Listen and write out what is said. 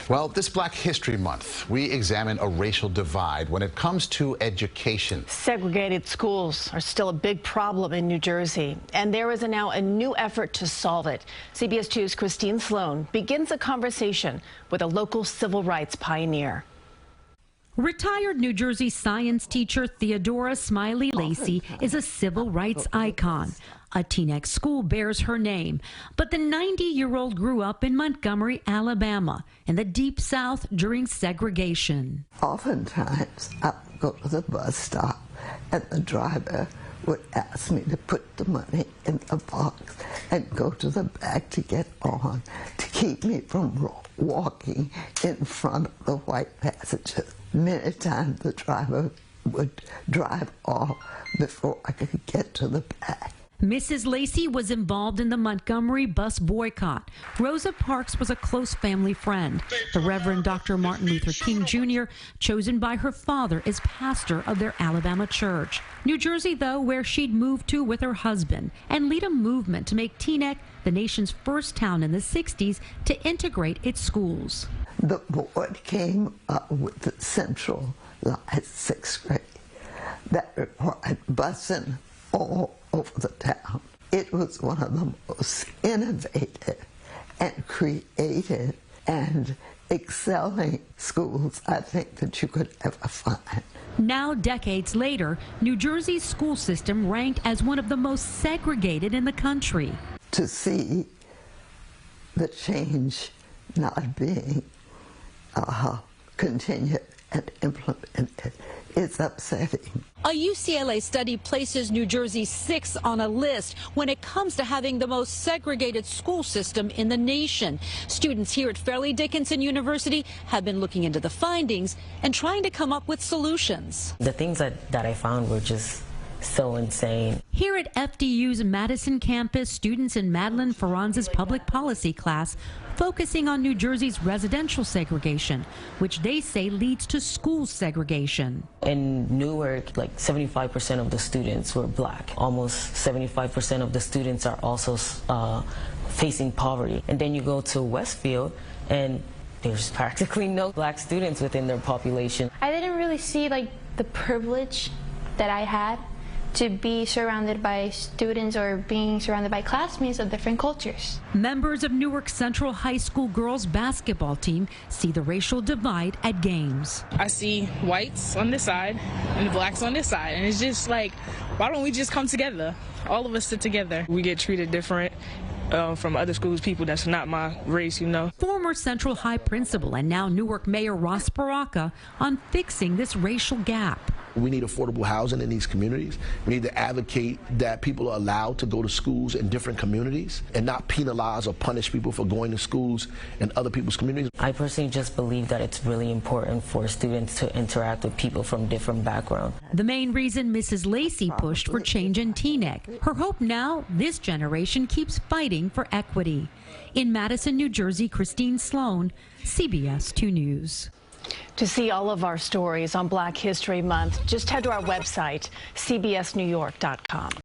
Well, this Black History Month, we examine a racial divide when it comes to education. Segregated schools are still a big problem in New Jersey, and there is now a new effort to solve it. CBS 2's Christine Sloan begins a conversation with a local civil rights pioneer. Retired New Jersey science teacher Theodora Smiley Lacey is a civil rights icon. A Teaneck school bears her name, but the 90-year-old grew up in Montgomery, Alabama, in the Deep South during segregation. Oftentimes, I would go to the bus stop, and the driver would ask me to put the money in the box and go to the back to get on, to keep me from walking in front of the white passengers. Many times the driver would drive off before I could get to the back. Mrs. Lacey was involved in the Montgomery bus boycott. Rosa Parks was a close family friend. The Reverend Dr. Martin Luther King Jr., chosen by her father as pastor of their Alabama church. New Jersey, though, where she'd moved to with her husband and lead a movement to make Teaneck the nation's first town in the 60s to integrate its schools. The board came up with the centralized sixth grade that required busing all over the town. It was one of the most innovative and creative and excelling schools I think that you could ever find. Now, decades later, New Jersey's school system ranked as one of the most segregated in the country. To see the change not being continued and implemented is upsetting. A UCLA study places New Jersey 6th on a list when it comes to having the most segregated school system in the nation. Students here at Fairleigh Dickinson University have been looking into the findings and trying to come up with solutions. The things that I found were just so insane. Here at FDU's Madison campus, students in Madeline Ferranza's public policy class focusing on New Jersey's residential segregation, which they say leads to school segregation. In Newark, like 75% of the students were black. Almost 75% of the students are also facing poverty. And then you go to Westfield, and there's practically no black students within their population. I didn't really see the privilege that I had to be surrounded by students or being surrounded by classmates of different cultures. Members of Newark Central High School girls basketball team see the racial divide at games. I see whites on this side and blacks on this side, and it's just like, why don't we just come together? All of us sit together. We get treated different from other schools, people that's not my race, you know. Former Central High principal and now Newark Mayor Ross Baraka on fixing this racial gap. We need affordable housing in these communities. We need to advocate that people are allowed to go to schools in different communities and not penalize or punish people for going to schools in other people's communities. I personally just believe that it's really important for students to interact with people from different backgrounds. The main reason Mrs. Lacey pushed for change in Teaneck. Her hope now, this generation keeps fighting for equity. In Madison, New Jersey, Christine Sloan, CBS 2 News. To see all of our stories on Black History Month, just head to our website, cbsnewyork.com.